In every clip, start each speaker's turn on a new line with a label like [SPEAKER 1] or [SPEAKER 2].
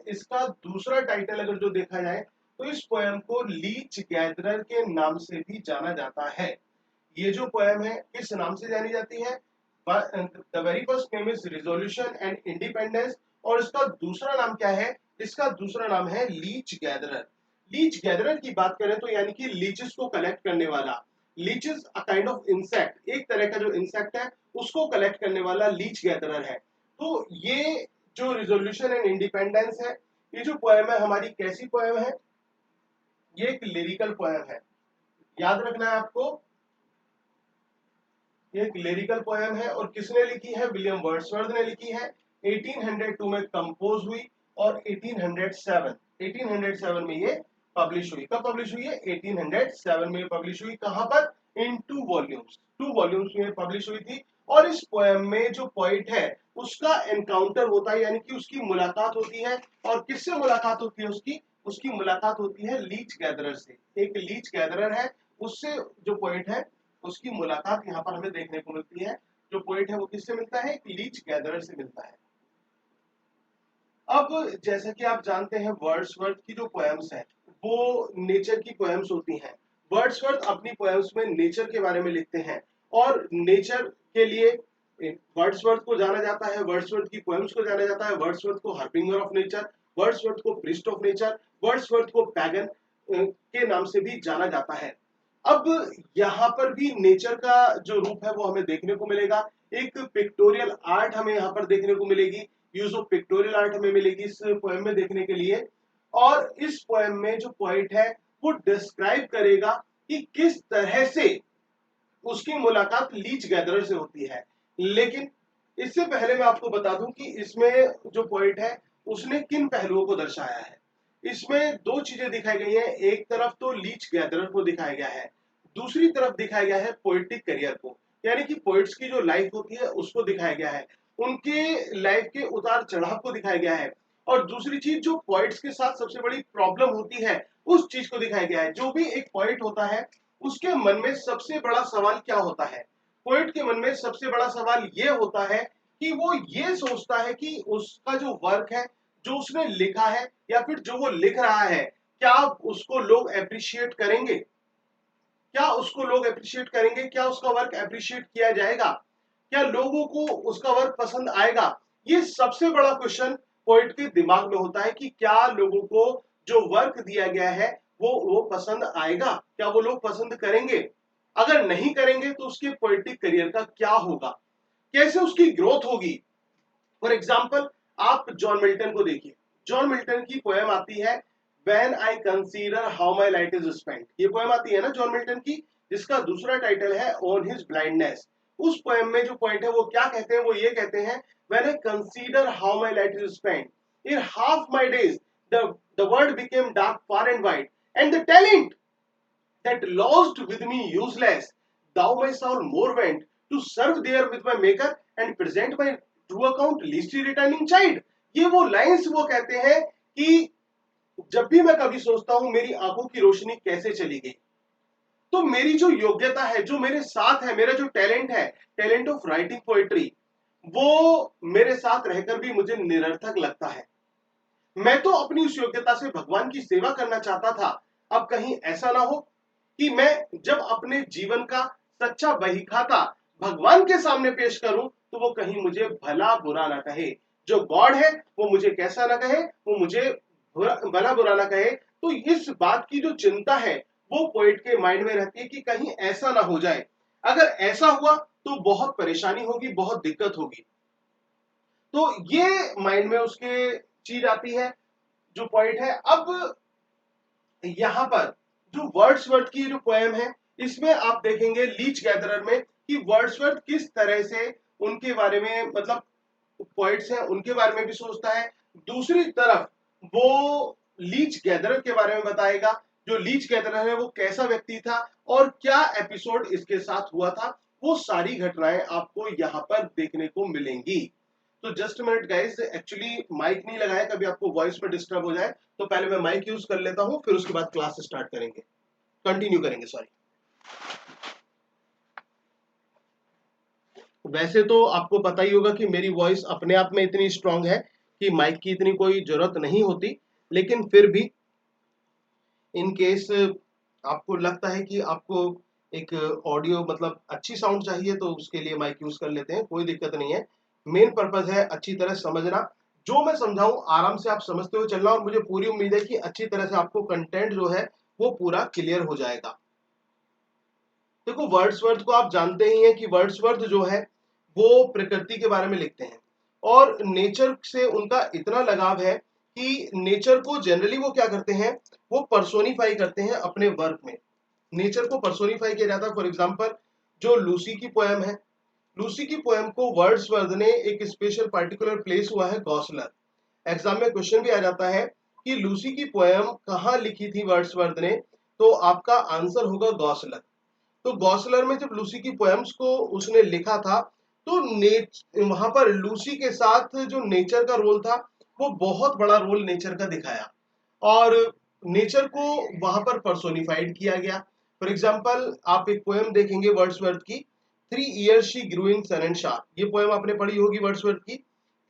[SPEAKER 1] इसका दूसरा टाइटल अगर जो देखा जाए तो इस पोएम को लीच गैदरर के नाम से भी जाना जाता है। ये जो पोएम है किस नाम से जानी जाती है? The very first name is resolution and independence, और इसका दूसरा नाम क्या है? इसका दूसरा नाम है लीच गैदरर। लीच गैदरर की बात करें तो यानी कि लीचेस को कलेक्ट करने वाला, leches a kind of insect, एक तरह का जो इंसेक्ट है उसको कलेक्ट करने वाला लीच गैदरर है। तो ये जो रिजोल्यूशन एंड इंडिपेंडेंस है, ये जो पोएम है हमारी कैसी पोएम है? ये एक लिरिकल पोएम है, याद रखना है आपको। ये एक लिरिकल पोएम है और किसने लिखी है? विलियम वर्ड्सवर्थ ने लिखी है। 1802 में कंपोज हुई और 1807 में ये पब्लिश हुई। कब पब्लिश हुई है? 1807 में पब्लिश हुई। कहां पर? इन 2 वॉल्यूम्स में पब्लिश हुई थी। और इस पोएम में जो पोइट है उसका एनकाउंटर होता है, यानी कि उसकी मुलाकात होती है। और किससे मुलाकात होती है उसकी मुलाकात होती है लीच गैदरर से। एक लीच गैदरर है, उससे जो पोइट है उसकी मुलाकात यहाँ पर हमें देखने को मिलती है। जो पोइट है वो किससे मिलता है? एक लीच गैदरर से मिलता है। अब जैसा कि आप जानते हैं वर्ड्सवर्थ की जो पोएम्स हैं वो नेचर की पोएम्स होती हैं। वर्ड्सवर्थ अपनी पोएम्स में नेचर के बारे में लिखते हैं और नेचर के लिए वर्ड्सवर्थ को जाना जाता है, वर्ड्सवर्थ की पोएम्स को जाना जाता है, वर्ड्सवर्थ को हार्बिंगर ऑफ नेचर, वर्ड्सवर्थ को प्रीस्ट ऑफ नेचर, वर्ड्सवर्थ को पैगन के नाम से भी जाना जाता है। अब यहाँ पर भी नेचर का जो रूप है वो हमें देखने को मिलेगा। एक पिक्टोरियल आर्ट हमें यहाँ पर देखने को मिलेगी, यूज ऑफ पिक्टोरियल आर्ट हमें मिलेगी इस पोएम में देखने के लिए। और इस पोएम में जो पोइट है वो डिस्क्राइब करेगा कि किस तरह से उसकी मुलाकात लीच गैदरर से होती है। लेकिन इससे पहले मैं आपको बता दूं कि इसमें जो पोइट है उसने किन पहलुओं को दर्शाया है। इसमें दो चीजें दिखाई गई हैं। एक तरफ तो लीच गैदरर को दिखाया गया है, दूसरी तरफ दिखाया गया है पोएटिक करियर को, यानी कि पोइट्स की जो लाइफ होती है उसको दिखाया गया है, उनके लाइफ के उतार चढ़ाव को दिखाया गया है। और दूसरी चीज जो पोइट्स के साथ सबसे बड़ी प्रॉब्लम होती है उस चीज को दिखाया गया है। जो भी एक पोइट होता है उसके मन में सबसे बड़ा सवाल क्या होता है? पोइट के मन में सबसे बड़ा सवाल यह होता है कि वो ये सोचता है कि उसका जो वर्क है, जो उसने लिखा है या फिर जो वो लिख रहा है, क्या उसको लोग एप्रिशिएट करेंगे? क्या उसको लोग एप्रिशिएट करेंगे? क्या उसका वर्क एप्रिशिएट किया जाएगा? क्या लोगों को उसका वर्क पसंद आएगा? ये सबसे बड़ा क्वेश्चन पोइट के दिमाग में होता है कि क्या लोगों को जो वर्क दिया गया है वो पसंद आएगा? क्या वो लोग पसंद करेंगे? अगर नहीं करेंगे तो उसके पोइटिक करियर का क्या होगा? कैसे उसकी ग्रोथ होगी? फॉर एग्जाम्पल आप जॉन मिल्टन को देखिए। जॉन मिल्टन की पोएम आती है when I consider how my light is spent. ये पोएम आती है ना जॉन मिल्टन की, जिसका दूसरा टाइटल है ऑन हिज ब्लाइंडनेस। उस पोएम में जो पॉइंट है वो क्या कहते हैं? वो ये कहते हैं when I consider how my light is spent in half my days the world became dark far and wide and the talent that lost with me useless, thou my soul more went to serve there with my maker and present my true account least returning child। ये वो lines वो कहते हैं कि जब भी मैं कभी सोचता हूं मेरी आंखों की रोशनी कैसे चली गई, तो मेरी जो योग्यता है, जो मेरे साथ है, मेरा जो टैलेंट है, टैलेंट ऑफ राइटिंग पोएट्री, वो मेरे साथ रहकर भी मुझे निरर्थक लगता है। मैं तो अपनी उस योग्यता से भगवान की सेवा करना चाहता था। अब कहीं ऐसा ना हो कि मैं जब अपने जीवन का सच्चा बहीखाता भगवान के सामने पेश करूं तो वो कहीं मुझे भला बुरा ना कहे। जो गॉड है वो मुझे कैसा ना कहे, वो मुझे भला बुरा ना कहे। तो इस बात की जो चिंता है वो पोइट के माइंड में रहती है कि कहीं ऐसा ना हो जाए। अगर ऐसा हुआ तो बहुत परेशानी होगी, बहुत दिक्कत होगी। तो ये माइंड में उसके चीज आती है जो पॉइंट है। अब यहां पर जो वर्ड्सवर्थ की जो पोएम है इसमें आप देखेंगे लीच गैदरर में कि वर्ड्सवर्थ किस तरह से उनके बारे में, मतलब पॉइंट्स हैं उनके बारे में भी सोचता है। दूसरी तरफ वो लीच गैदरर के बारे में बताएगा। जो लीच गैदरर है वो कैसा व्यक्ति था और क्या एपिसोड इसके साथ हुआ था, वो सारी घटनाएं आपको यहां पर देखने को मिलेंगी। तो just minute guys, actually mic नहीं लगाया, कभी आपको वॉइस में डिस्टर्ब हो जाए तो पहले मैं माइक यूज कर लेता हूं, फिर उसके बाद क्लास स्टार्ट करेंगे, कंटिन्यू करेंगे। सॉरी। वैसे तो आपको पता ही होगा कि मेरी वॉइस अपने आप में इतनी स्ट्रांग है कि माइक की इतनी कोई जरूरत नहीं होती, लेकिन फिर भी इन केस आपको लगता है कि आपको एक ऑडियो मतलब अच्छी साउंड चाहिए तो उसके लिए माइक यूज कर लेते हैं, कोई दिक्कत नहीं है। मेन पर्पज है अच्छी तरह समझना, जो मैं समझाऊं आराम से आप समझते हुए चलना, और मुझे पूरी उम्मीद है कि अच्छी तरह से आपको कंटेंट जो है वो पूरा क्लियर हो जाएगा। देखो वर्ड्सवर्थ को आप जानते ही हैं कि वर्ड्सवर्थ जो है वो प्रकृति के बारे में लिखते हैं, और नेचर से उनका इतना लगाव है कि नेचर को जनरली वो क्या करते हैं, वो पर्सोनिफाई करते हैं अपने वर्क में। नेचर को पर्सोनिफाई किया जाता है। फॉर एग्जांपल जो लूसी की पोएम है, लूसी की पोएम को वर्ड्सवर्थ ने एक स्पेशल पार्टिकुलर प्लेस हुआ है गॉसलर। एग्जाम में क्वेश्चन भी आ जाता है कि लूसी की पोएम कहाँ लिखी थी वर्ड्सवर्थ ने, तो आपका आंसर होगा गॉसलर। तो गॉसलर में जब लूसी की पोएम्स को उसने लिखा था, तो वहां पर लूसी के साथ जो नेचर का रोल था वो बहुत बड़ा रोल नेचर का दिखाया, और नेचर को वहां पर पर्सोनिफाइड किया गया। फॉर एग्जाम्पल आप एक पोएम देखेंगे वर्ड्सवर्थ की, 3 years she grew in sun and shower, ये पोएम आपने पढ़ी होगी वर्ड्सवर्थ की,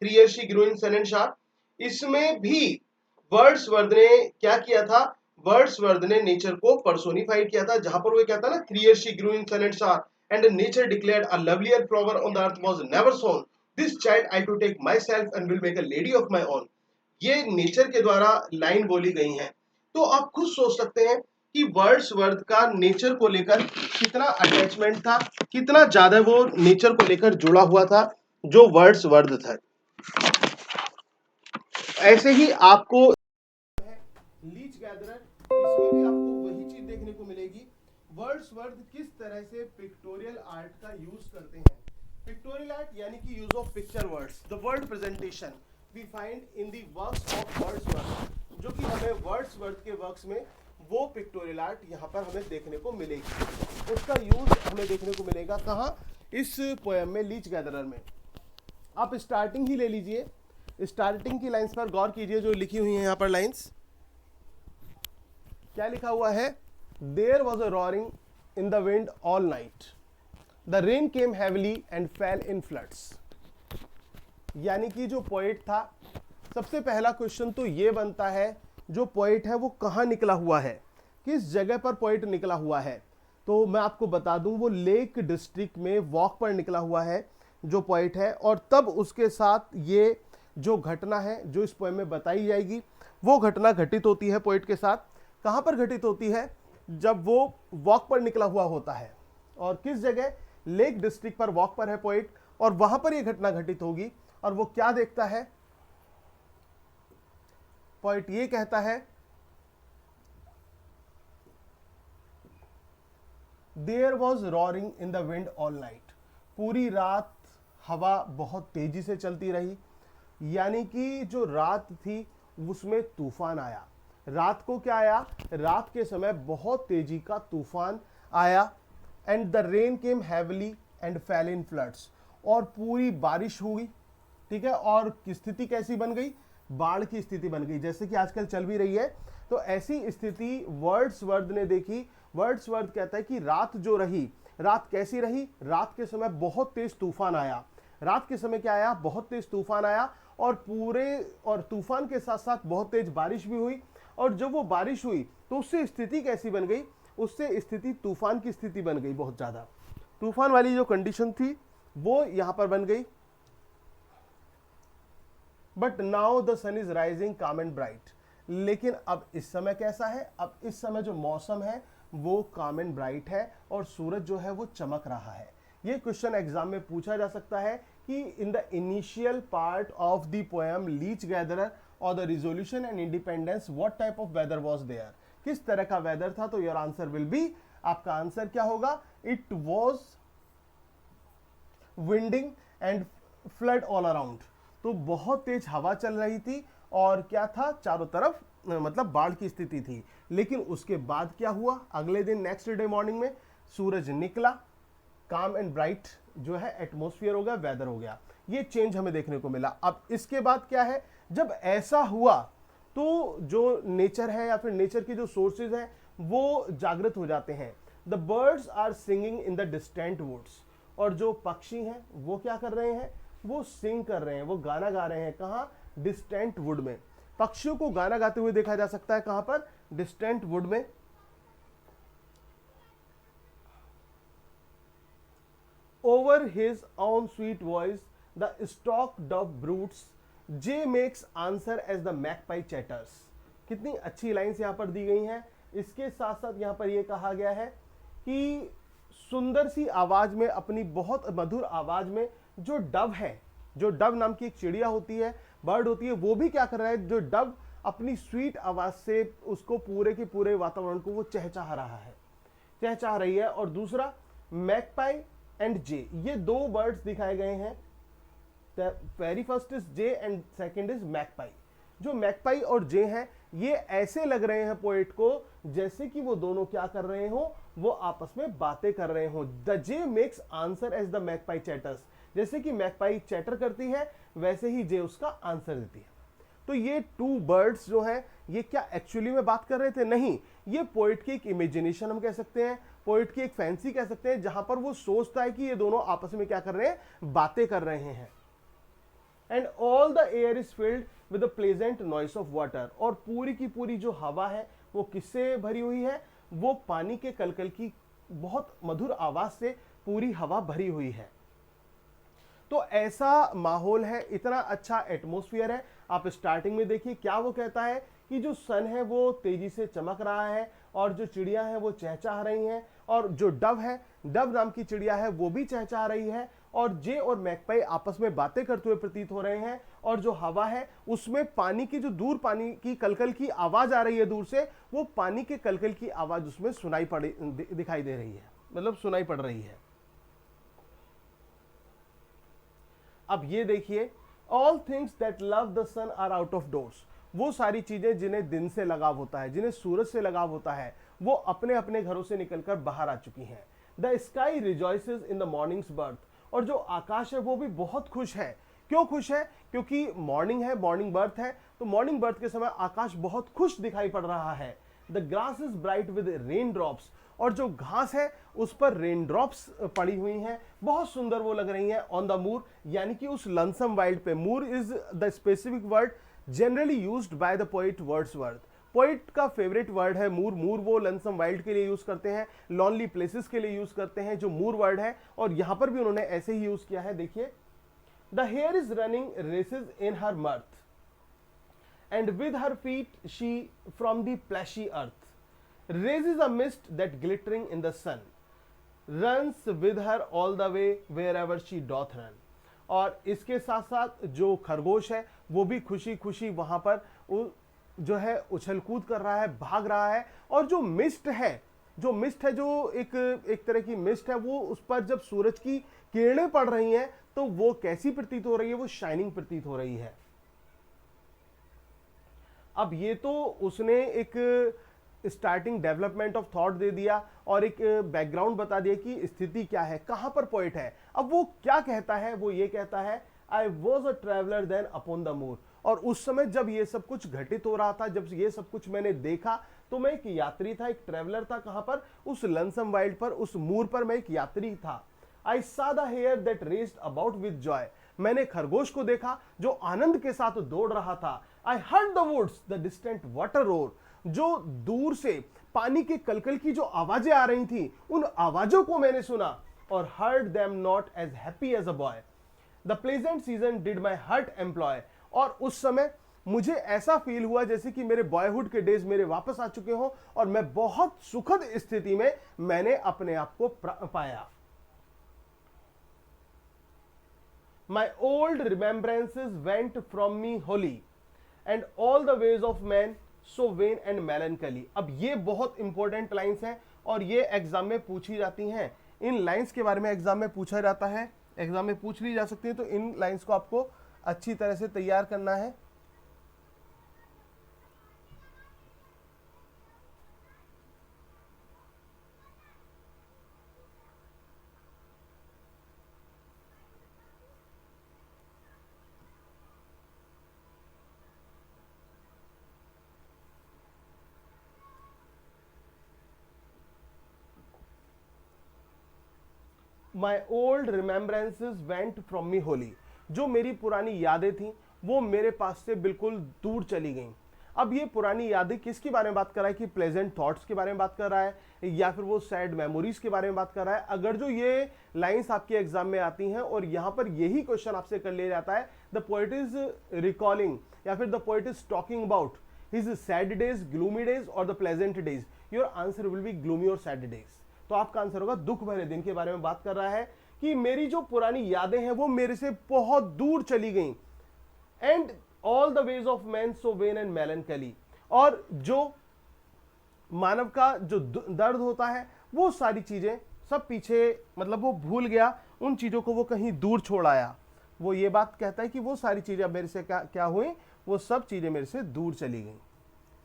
[SPEAKER 1] 3 years she grew in sun and shower. इसमें भी वर्ड्सवर्थ ने क्या किया था, वर्ड्सवर्थ ने नेचर को पर्सोनिफाइड किया था, जहां पर वो कहता है ना 3 years she grew in sun and shower and nature declared a lovelier flower on the earth was never sown, this child I to take myself and will make a lady of my own. ये nature के द्वारा line बोली गई है। तो आप खुद सोच सकते हैं कि वर्ड्सवर्थ का नेचर को लेकर कितना अटैचमेंट था, कितना ज्यादा वो नेचर को लेकर जुड़ा हुआ था जो वर्ड्सवर्थ था। ऐसे ही आपको लीच गैदरर, इसमें भी आपको वही चीज देखने को मिलेगी। वर्ड्सवर्थ किस तरह से पिक्टोरियल आर्ट का यूज करते हैं। पिक्टोरियल आर्ट यानी कि use of picture words, the word presentation we find in the works of Wordsworth, जो कि हमें वर्ड्सवर्थ के वर्क्स में वो पिक्टोरियल आर्ट यहाँ पर हमें देखने को मिलेगी। उसका यूज हमें देखने को मिलेगा कहाँ, इस पोएम में लीच गैदरर में। आप स्टार्टिंग ही ले लीजिए, स्टार्टिंग की लाइंस पर गौर कीजिए जो लिखी हुई है यहाँ पर लाइंस। क्या लिखा हुआ है, there was a roaring in the wind all night, the rain came heavily and fell in floods. यानी कि जो पोएट था, सबसे पहला क्वेश्चन तो ये बनता है जो पोएट है वो कहाँ निकला हुआ है, किस जगह पर पोएट निकला हुआ है। तो मैं आपको बता दूं वो लेक डिस्ट्रिक्ट में वॉक पर निकला हुआ है जो पोएट है, और तब उसके साथ ये जो घटना है जो इस पोएम में बताई जाएगी वो घटना घटित होती है पोएट के साथ। कहाँ पर घटित होती है, जब वो वॉक पर निकला हुआ होता है, और किस जगह, लेक डिस्ट्रिक्ट पर वॉक पर है पोएट, और वहां पर यह घटना घटित होगी। और वो क्या देखता है, पोएट ये कहता है, there was roaring in the wind all night, पूरी रात हवा बहुत तेजी से चलती रही। यानी कि जो रात थी उसमें तूफान आया। रात को क्या आया, रात के समय बहुत तेजी का तूफान आया। And the rain came heavily and fell in floods, और पूरी बारिश हुई, ठीक है। और स्थिति कैसी बन गई, बाढ़ की स्थिति बन गई, जैसे कि आजकल चल भी रही है। तो ऐसी स्थिति वर्ड्सवर्थ ने देखी। वर्ड्सवर्थ कहता है कि रात जो रही, रात कैसी रही, रात के समय बहुत तेज तूफान आया। रात के समय क्या आया, बहुत तेज तूफान आया, और तूफान के साथ साथ बहुत तेज बारिश भी हुई। और जब वो बारिश हुई तो उससे स्थिति कैसी बन गई, उससे स्थिति तूफान की स्थिति बन गई, बहुत ज्यादा तूफान वाली जो कंडीशन थी वो यहां पर बन गई। But now the sun is rising calm and bright, लेकिन अब इस समय कैसा है, अब इस समय जो मौसम है वो काम एंड ब्राइट है, और सूरज जो है वो चमक रहा है। ये क्वेश्चन एग्जाम में पूछा जा सकता है कि in the initial part of the poem leech gatherer और the resolution and independence what type of weather was there, किस तरह का वेदर था। तो योर आंसर विल बी, आपका आंसर क्या होगा, it was winding and flood all around. तो बहुत तेज हवा चल रही थी, और क्या था, चारों तरफ मतलब बाढ़ की स्थिति थी। लेकिन उसके बाद क्या हुआ, अगले दिन नेक्स्ट डे मॉर्निंग में सूरज निकला, काम एंड ब्राइट जो है एटमॉस्फेयर हो गया, वेदर हो गया। ये चेंज हमें देखने को मिला। अब इसके बाद क्या है, जब ऐसा हुआ तो जो नेचर है या फिर नेचर की जो सोर्सेज हैं वो जागृत हो जाते हैं। The birds are singing in the distant woods, और जो पक्षी हैं वो क्या कर रहे हैं, वो सिंग कर रहे हैं, वो गाना गा रहे हैं। कहाँ, डिस्टेंट वुड में। पक्षियों को गाना गाते हुए देखा जा सकता है कहां पर? डिस्टेंट वुड में। Over his own sweet voice the stock dove broods, jay makes answer as the magpie chatters. कितनी अच्छी लाइन्स यहां पर दी गई हैं। इसके साथ साथ यहां पर यह कहा गया है कि सुंदर सी आवाज में, अपनी बहुत मधुर आवाज में जो डव है, जो डव नाम की एक चिड़िया होती है, बर्ड होती है, वो भी क्या कर रहा है? जो डव अपनी स्वीट आवाज से उसको पूरे के पूरे वातावरण को वो चहचहा रहा है, चहचहा रही है। और दूसरा मैकपाई एंड जे, ये दो बर्ड्स दिखाए गए हैं। Very first is J and second is magpie. जो मैकपाई और जे हैं, ये ऐसे लग रहे हैं पोएट को जैसे कि वो दोनों क्या कर रहे हो? वो आपस में बातें कर रहे हो। The jay makes answer as the magpie chatters, जैसे कि मैकपाई चैटर करती है वैसे ही जे उसका आंसर देती है। तो ये टू बर्ड्स जो हैं, ये क्या एक्चुअली में बात कर रहे थे? नहीं, ये पोएट की एक इमेजिनेशन हम कह सकते हैं, पोएट की एक फैंसी कह सकते हैं, जहां पर वो सोचता है कि ये दोनों आपस में क्या कर रहे हैं? बातें कर रहे हैं। And all the air is filled with the pleasant noise of water, और पूरी की पूरी जो हवा है वो किससे भरी हुई है? वो पानी के कलकल की बहुत मधुर आवाज से पूरी हवा भरी हुई है। तो ऐसा माहौल है, इतना अच्छा एटमॉस्फेयर है। आप स्टार्टिंग में देखिए क्या वो कहता है कि जो सन है वो तेजी से चमक रहा है, और जो चिड़िया है वो चहचहा रही हैं, और जो डव है, डव नाम की चिड़िया है, वो भी चहचहा रही है, और जे और मैकपाई आपस में बातें करते हुए प्रतीत हो रहे हैं। और जो हवा है उसमें पानी की, जो दूर पानी की कलकल की आवाज आ रही है दूर से, वो पानी के कलकल की आवाज उसमें सुनाई पड़ी, दिखाई दे रही है, मतलब सुनाई पड़ रही है। अब ये देखिए, all things that love the sun are out of doors, वो सारी चीजें जिन्हें दिन से लगाव होता है, जिन्हें सूरज से लगाव होता है, वो अपने अपने घरों से निकलकर बाहर आ चुकी हैं। The sky रिजॉइसेस in the mornings birth, और जो आकाश है वो भी बहुत खुश है। क्यों खुश है? क्योंकि मॉर्निंग है, मॉर्निंग बर्थ है, तो मॉर्निंग बर्थ के समय आकाश बहुत खुश दिखाई पड़ रहा है। The grass is bright with rain drops, और जो घास है उस पर रेन ड्रॉप्स पड़ी हुई हैं, बहुत सुंदर वो लग रही हैं। ऑन द मूर, यानी कि उस लनसम वाइल्ड पे, moor is the specific word generally used by the poet Wordsworth. Poet का फेवरेट वर्ड है मूर। मूर वो लनसम वाइल्ड के लिए यूज करते हैं, लॉनली प्लेसेस के लिए यूज करते हैं, जो मूर वर्ड है, और यहां पर भी उन्होंने ऐसे ही यूज किया है। देखिए, the hare is running races in her mirth, and with her feet she from the plashy earth raises a mist that glittering in the sun, runs with her all the way wherever she doth run। और इसके साथ साथ जो खरगोश है वो भी खुशी खुशी वहां पर जो है उछल कूद कर रहा है, भाग रहा है। और जो मिस्ट है, जो मिस्ट है, जो एक तरह की मिस्ट है, वो उस पर जब सूरज की किरणें पड़ रही हैं तो वो कैसी प्रतीत हो रही है? वो शाइनिंग प्रतीत हो रही है। अब ये तो उसने एक starting development of thought they दिया और एक बैकग्राउंड बता दिया कि स्थिति क्या है, कहां पर पोइट है। अब वो क्या कहता है? वो ये कहता है, I was a traveller then upon the moor. और उस समय जब ये सब कुछ घटित हो रहा था, जब ये सब कुछ मैंने देखा, तो मैं एक यात्री था, एक ट्रेवलर था। कहां पर? उस लनसम वाइल्ड पर, उस मूर पर मैं एक यात्री था। I saw the hare that raced about with joy, मैंने खरगोश को देखा जो आनंद के साथ दौड़ रहा था। I heard the woods the distant water roar, जो दूर से पानी के कलकल की जो आवाजें आ रही थी, उन आवाजों को मैंने सुना। और heard them not as happy as a boy, the pleasant season did my heart employ. और उस समय मुझे ऐसा फील हुआ जैसे कि मेरे बॉयहुड के डेज मेरे वापस आ चुके हों और मैं बहुत सुखद स्थिति में मैंने अपने आप को पाया। My old remembrances went from me wholly, and all the ways of man so vain and melancholy। अब ये बहुत इंपॉर्टेंट लाइंस हैं और ये एग्जाम में पूछी जाती हैं। इन लाइंस के बारे में एग्जाम में पूछा जाता है, एग्जाम में पूछ ली जा सकती है, तो इन लाइंस को आपको अच्छी तरह से तैयार करना है। My old remembrances went from me wholly, जो मेरी पुरानी यादें थी वो मेरे पास से बिल्कुल दूर चली गई। अब ये पुरानी यादें किसके बारे में बात कर रहा है कि प्लेजेंट थॉट्स के बारे में बात कर रहा है या फिर वो सैड मेमोरीज के बारे में बात कर रहा है। अगर जो ये लाइंस आपके एग्जाम में आती हैं और यहां पर यही क्वेश्चन आपसे कर लिया जाता है, द पोएट इज रिकॉलिंग या फिर the poet is talking about his sad days, gloomy days और the pleasant days, your answer will be gloomy और सैड डेज। तो आपका आंसर होगा दुख भरे दिन के बारे में बात कर रहा है कि मेरी जो पुरानी यादें हैं वो मेरे से बहुत दूर चली गई। And all the ways of man so when and मेलनकली, और जो मानव का जो दर्द होता है वो सारी चीजें सब पीछे, मतलब वो भूल गया, उन चीजों को वो कहीं दूर छोड़ आया। वो ये बात कहता है कि वो सारी चीजें अब मेरे से क्या हुई, वो सब चीजें मेरे से दूर चली गई।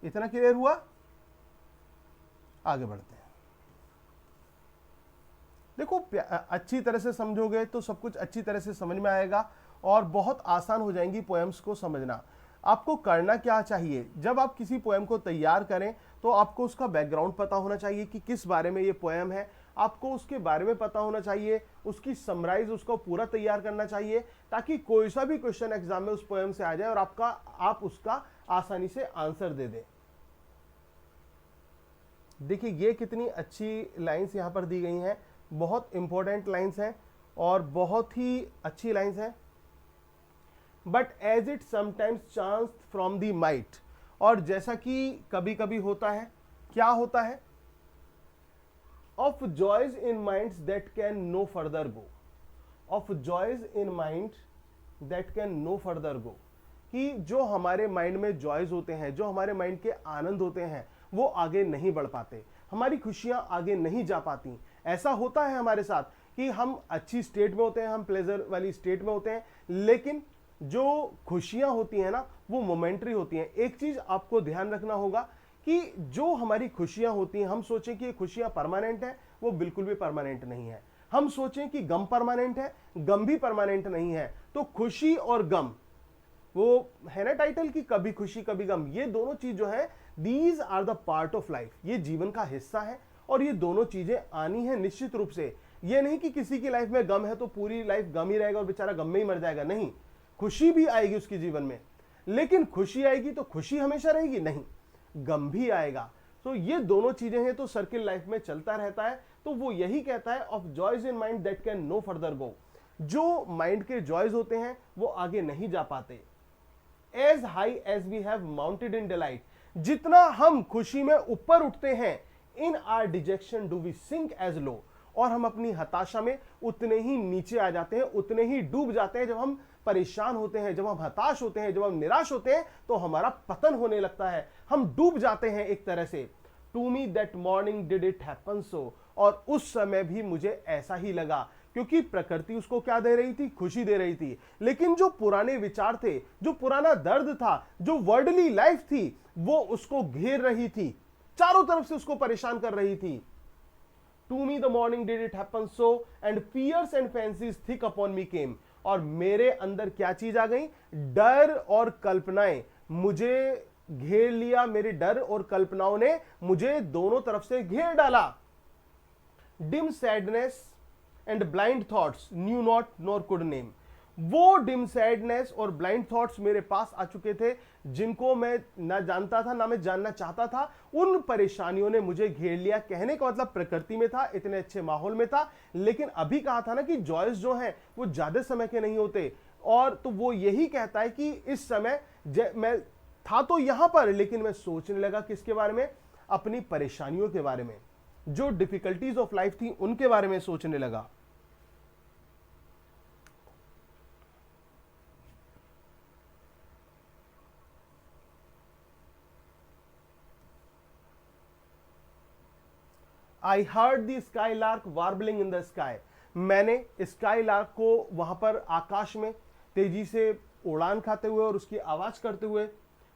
[SPEAKER 1] इतना क्लियर हुआ? आगे बढ़ते हैं। देखो अच्छी तरह से समझोगे तो सब कुछ अच्छी तरह से समझ में आएगा और बहुत आसान हो जाएंगी पोएम्स को समझना। आपको करना क्या चाहिए, जब आप किसी पोएम को तैयार करें तो आपको उसका बैकग्राउंड पता होना चाहिए कि किस बारे में ये पोएम है, आपको उसके बारे में पता होना चाहिए, उसकी समराइज उसको पूरा तैयार करना चाहिए ताकि कोई सा भी क्वेश्चन एग्जाम में उस पोएम से आ जाए और आप उसका आसानी से आंसर दे दें। देखिए ये कितनी अच्छी लाइंस यहां पर दी गई हैं, बहुत इंपॉर्टेंट लाइंस हैं और बहुत ही अच्छी लाइंस हैं। But as it sometimes chance from the might, और जैसा कि कभी कभी होता है, क्या होता है, of joys in minds that can no further go, of joys in mind that can no further go, कि जो हमारे माइंड में जॉयज होते हैं, जो हमारे माइंड के आनंद होते हैं वो आगे नहीं बढ़ पाते, हमारी खुशियां आगे नहीं जा पाती। ऐसा होता है हमारे साथ कि हम अच्छी स्टेट में होते हैं, हम प्लेजर वाली स्टेट में होते हैं, लेकिन जो खुशियां होती हैं ना वो मोमेंटरी होती हैं। एक चीज आपको ध्यान रखना होगा कि जो हमारी खुशियां होती हैं, हम सोचें कि ये खुशियां परमानेंट है, वो बिल्कुल भी परमानेंट नहीं है। हम सोचें कि गम परमानेंट है, गम भी परमानेंट नहीं है। तो खुशी और गम, वो है ना टाइटल की कभी खुशी कभी गम, ये दोनों चीज जो है these are the part of life, ये जीवन का हिस्सा है और ये दोनों चीजें आनी है निश्चित रूप से। ये नहीं कि किसी की लाइफ में गम है तो पूरी लाइफ गम ही रहेगा और बेचारा गम में ही मर जाएगा, नहीं, खुशी भी आएगी उसके जीवन में, लेकिन खुशी आएगी तो खुशी हमेशा रहेगी नहीं, गम भी आएगा। तो ये दोनों चीजें हैं, तो सर्किल लाइफ में चलता रहता है। तो वो यही कहता है of joys in mind that can no further go, जो माइंड के जॉयज होते हैं वो आगे नहीं जा पाते। As high as we have mounted in delight, जितना हम खुशी में ऊपर उठते हैं, in our dejection do we sink as low, और हम अपनी हताशा में उतने ही नीचे आ जाते हैं, उतने ही डूब जाते हैं। जब हम परेशान होते हैं, जब हम हताश होते हैं, जब हम निराश होते हैं तो हमारा पतन होने लगता है, हम डूब जाते हैं एक तरह से। To me that morning did it happen so, और उस समय भी मुझे ऐसा ही लगा, क्योंकि प्रकृति उसको क्या दे रही थी, खुशी दे रही थी। लेकिन जो पुराने विचार थे, जो पुराना दर्द था, जो वर्ल्डली लाइफ थी, वो उसको घेर रही थी, चारों तरफ से उसको परेशान कर रही थी। To me the morning did it happen so and fears and fancies thick upon me came, और मेरे अंदर क्या चीज आ गई, डर और कल्पनाएं मुझे घेर लिया, मेरे डर और कल्पनाओं ने मुझे दोनों तरफ से घेर डाला। Dim sadness and blind thoughts new not nor could name, वो डिम सैडनेस और ब्लाइंड थॉट्स मेरे पास आ चुके थे, जिनको मैं ना जानता था ना मैं जानना चाहता था। उन परेशानियों ने मुझे घेर लिया। कहने का मतलब प्रकृति में था, इतने अच्छे माहौल में था, लेकिन अभी कहा था ना कि जॉयस जो हैं वो ज्यादा समय के नहीं होते। और तो वो यही कहता है कि इस समय मैं था तो यहां पर, लेकिन मैं सोचने लगा किसके बारे में, अपनी परेशानियों के बारे में, जो डिफिकल्टीज ऑफ लाइफ थी उनके बारे में सोचने लगा। I heard the skylark warbling in the sky, मैंने स्काई लार्क को वहां पर आकाश में तेजी से उड़ान खाते हुए और उसकी आवाज करते हुए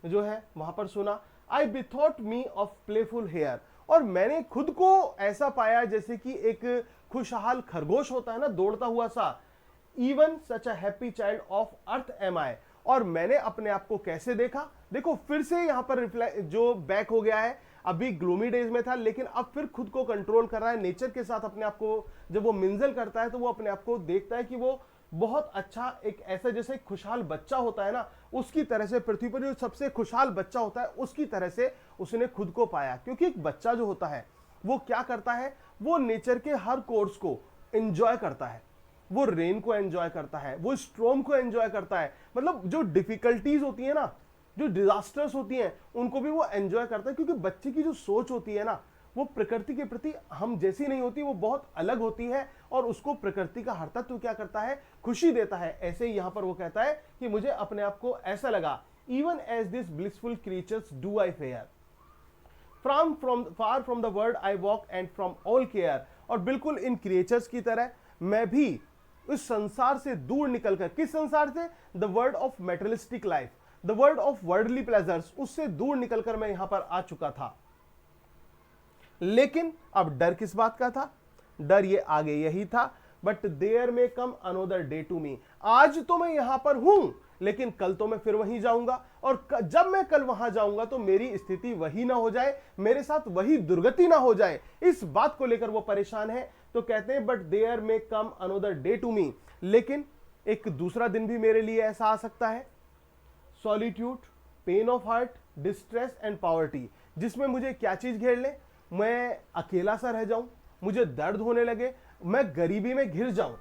[SPEAKER 1] जो है वहां पर सुना। आई बिथॉट मी ऑफ प्लेफुल हेयर, और मैंने खुद को ऐसा पाया जैसे कि एक खुशहाल खरगोश होता है ना, दौड़ता हुआ सा। Even such a happy child of earth am I, और मैंने अपने आप को कैसे देखा, देखो फिर से यहां पर जो बैक हो गया है, अभी ग्लूमी डेज में था लेकिन अब फिर खुद को कंट्रोल कर रहा है, नेचर के साथ अपने आप को जब वो मिंजल करता है तो वो अपने आप को देखता है कि वो
[SPEAKER 2] बहुत अच्छा, एक ऐसा जैसे एक खुशहाल बच्चा होता है ना, उसकी तरह से, पृथ्वी पर जो सबसे खुशहाल बच्चा होता है उसकी तरह से उसने खुद को पाया। क्योंकि एक बच्चा जो होता है वो क्या करता है, वो नेचर के हर कोर्स को एंजॉय करता है, वो रेन को एंजॉय करता है, वो स्ट्रॉम को एंजॉय करता है, मतलब जो डिफिकल्टीज होती है ना, जो डिजास्टर्स होती हैं, उनको भी वो एंजॉय करता है। क्योंकि बच्चे की जो सोच होती है ना, वो प्रकृति के प्रति हम जैसी नहीं होती, वो बहुत अलग होती है, और उसको प्रकृति का हर तत्व क्या करता है, खुशी देता है। ऐसे ही यहां पर वो कहता है कि मुझे अपने आप को ऐसा लगा, even as this blissful creatures do I fare, from far from the world I walk and from all care. और बिल्कुल इन क्रिएचर्स की तरह मैं भी इस संसार से दूर निकलकर, किस संसार से, the world of materialistic life, the world of worldly pleasures, उससे दूर निकलकर मैं यहां पर आ चुका था। लेकिन अब डर किस बात का था, डर ये आगे यही था, बट देयर में कम अनोदर डे टू मी, आज तो मैं यहां पर हूं लेकिन कल तो मैं फिर वहीं जाऊंगा, और जब मैं कल वहां जाऊंगा तो मेरी स्थिति वही ना हो जाए, मेरे साथ वही दुर्गति ना हो जाए, इस बात को लेकर वो परेशान है। तो कहते हैं बट देयर में कम अनोदर डे टू मी, लेकिन एक दूसरा दिन भी मेरे लिए ऐसा आ सकता है, solitude, pain of heart, distress and poverty, जिसमें मुझे क्या चीज घेर ले, मैं अकेला सा रह जाऊं, मुझे दर्द होने लगे, मैं गरीबी में घिर जाऊं।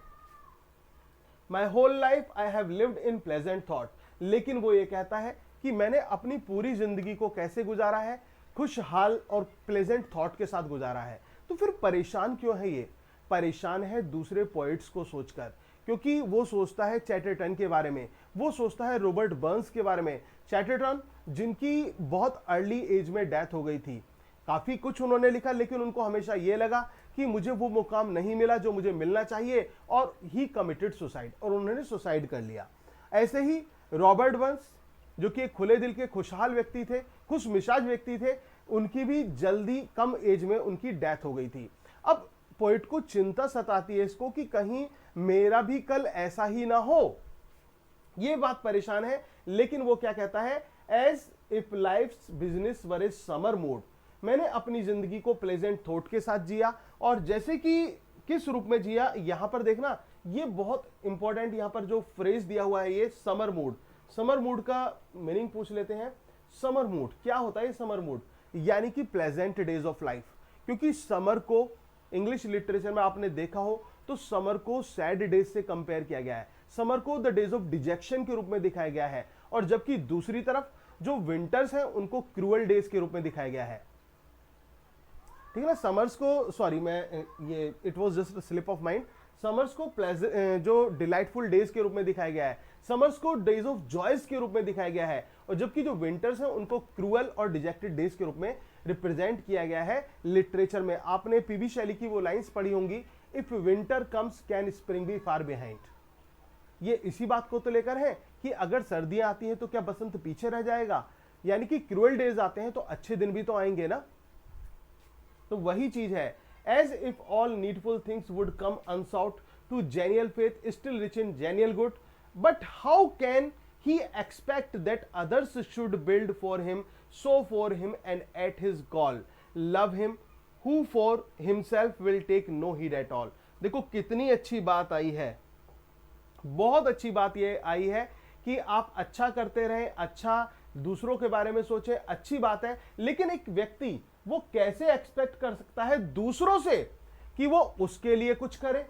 [SPEAKER 2] My whole life I have lived in pleasant thought, लेकिन वो ये कहता है कि मैंने अपनी पूरी जिंदगी को कैसे गुजारा है, खुशहाल और प्लेजेंट थॉट के साथ गुजारा है। तो फिर परेशान क्यों है ये, परेशान है दूसरे पॉइंट्स को सोचकर, क्योंकि वो सोचता है चैटरटन के बारे में, वो सोचता है रॉबर्ट बर्न्स के बारे में। चैटरटन जिनकी बहुत अर्ली एज में डेथ हो गई थी, काफी कुछ उन्होंने लिखा, लेकिन उनको हमेशा यह लगा कि मुझे वो मुकाम नहीं मिला जो मुझे मिलना चाहिए, और ही कमिटेड सुसाइड, और उन्होंने सुसाइड कर लिया। ऐसे ही रॉबर्ट बर्न्स जो कि एक खुले दिल के खुशहाल व्यक्ति थे, खुश मिजाज व्यक्ति थे, उनकी भी जल्दी कम एज में उनकी डेथ हो गई थी। अब पोइट को चिंता सताती है इसको कि कहीं मेरा भी कल ऐसा ही ना हो, ये बात परेशान है। लेकिन वो क्या कहता है, as if life business were a summer mood, मैंने अपनी जिंदगी को प्लेजेंट थॉट के साथ जिया, और जैसे कि किस रूप में जिया, यहां पर देखना, ये बहुत इंपॉर्टेंट यहां पर जो फ्रेज दिया हुआ है, ये समर मूड। समर मूड का मीनिंग पूछ लेते हैं। समर मूड क्या होता है, समर मूड यानी कि प्लेजेंट डेज ऑफ लाइफ। क्योंकि समर को इंग्लिश लिटरेचर में आपने देखा हो तो समर को सैड डेज से कंपेयर किया गया है, समर को द डेज ऑफ डिजेक्शन के रूप में दिखाया गया है, और जबकि दूसरी तरफ जो विंटर्स हैं उनको क्रूअल डेज के रूप में दिखाया गया है। ठीक है ना, समर्स को, सॉरी मैं ये it was just a slip of mind, summers को जो डिलाइटफुल डेज के रूप में दिखाया गया है, समर्स को डेज ऑफ जॉयस के रूप में दिखाया गया है, और जबकि जो विंटर्स हैं उनको क्रूअल और डिजेक्टेड डेज के रूप में रिप्रेजेंट किया गया है लिटरेचर में। आपने पीबी शैली की वो लाइंस पढ़ी होंगी, if winter comes can spring be far behind, ये इसी बात को तो लेकर है कि अगर सर्दियां आती हैं तो क्या बसंत पीछे रह जाएगा, यानी कि क्रूअल डेज आते हैं तो अच्छे दिन भी तो आएंगे ना। तो वही चीज है, as if all needful things would come unsought to genuine faith still rich in genuine good, but how can he expect that others should build for him, sow for him and at his call love him who for himself will take no heed at all. देखो कितनी अच्छी बात आई है, बहुत अच्छी बात यह आई है कि आप अच्छा करते रहें, अच्छा दूसरों के बारे में सोचें, अच्छी बात है। लेकिन एक व्यक्ति वो कैसे एक्सपेक्ट कर सकता है दूसरों से कि वो उसके लिए कुछ करे,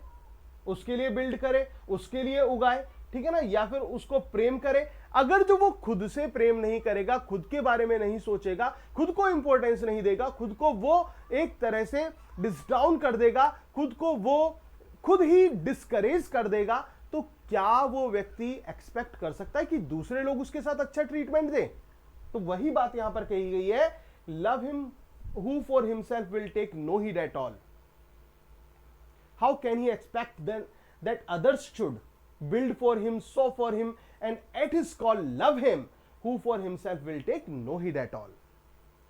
[SPEAKER 2] उसके लिए बिल्ड करे, उसके लिए उगाए, ठीक है ना, या फिर उसको प्रेम करे, अगर जो वो खुद से प्रेम नहीं करेगा, खुद के बारे में नहीं सोचेगा, खुद को इंपॉर्टेंस नहीं देगा, खुद को वो एक तरह से डिसडाउन कर देगा, खुद को वो खुद ही डिस्करेज कर देगा, तो क्या वो व्यक्ति एक्सपेक्ट कर सकता है कि दूसरे लोग उसके साथ अच्छा ट्रीटमेंट दें। तो वही बात यहां पर कही गई है, love him who for himself will take no heed at all. How can he expect then that others should build for him, sow for him, and at his call love him who for himself will take no heed at all.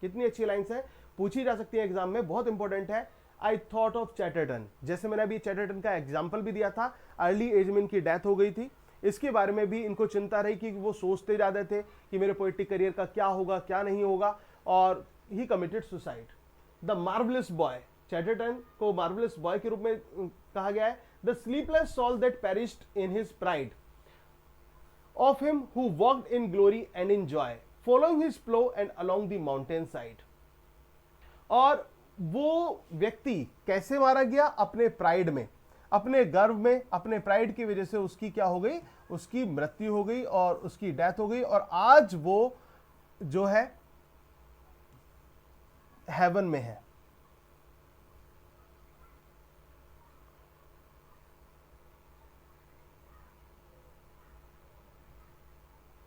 [SPEAKER 2] कितनी अच्छी lines है, पूछी जा सकती है exam में, बहुत important है। आई थॉट ऑफ चैटरटन, जैसे मैंने अभी चैटरटन का एग्जाम्पल भी दिया था, अर्ली एज में इनकी डेथ हो गई थी, इसके बारे में भी इनको चिंता रही कि वो सोचते ज्यादा थे कि मेरे पोएटिक करियर का क्या होगा क्या नहीं होगा, और he committed suicide. The marvellous boy, Chatterton को मार्वलस बॉय के रूप में कहा गया है, the sleepless soul that perished in his pride of him who walked in glory and in joy, following his plow and along the mountain side. और वो व्यक्ति कैसे मारा गया? अपने प्राइड में, अपने गर्व में, अपने प्राइड की वजह से उसकी क्या हो गई? उसकी मृत्यु हो गई और उसकी डेथ हो गई, और आज वो जो है हेवन में है।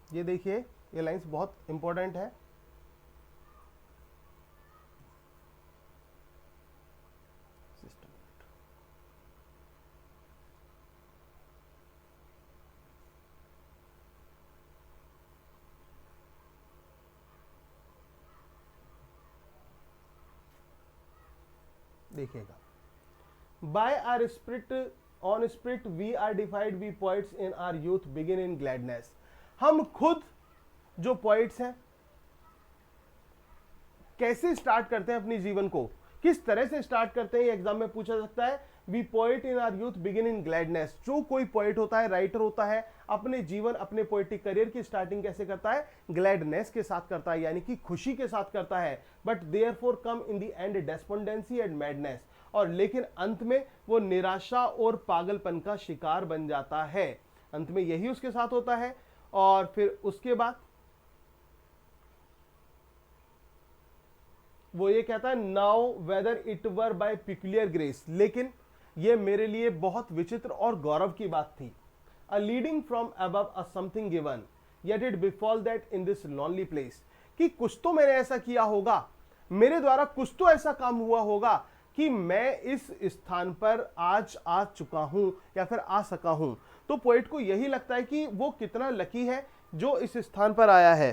[SPEAKER 2] ये देखिए, ये लाइंस बहुत इंपॉर्टेंट है। देखिएगा, by our spirit on spirit we are deified we poets in our youth begin in gladness. हम खुद जो पोइट्स हैं कैसे स्टार्ट करते हैं अपनी जीवन को, किस तरह से स्टार्ट करते हैं, ये एग्जाम में पूछा सकता है। We poet in our youth begin in gladness. जो कोई पोइट होता है, राइटर होता है, अपने जीवन, अपने पोइटिक करियर की स्टार्टिंग कैसे करता है? ग्लैडनेस के साथ करता है, यानी कि खुशी के साथ करता है। But therefore come in the end despondency and madness, और लेकिन अंत में वो निराशा और पागलपन का शिकार बन जाता है। अंत में यही उसके साथ होता है। और फिर उसके बाद वो ये कहता है, now whether it were by peculiar grace, लेकिन ये मेरे लिए बहुत विचित्र और गौरव की बात थी। A leading from above a something given, yet it befall that in this lonely place, कि कुछ तो मैंने ऐसा किया होगा, मेरे द्वारा कुछ तो ऐसा काम हुआ होगा कि मैं इस स्थान पर आज आ चुका हूं या फिर आ सका हूं। तो पोएट को यही लगता है कि वो कितना लकी है जो इस स्थान पर आया है,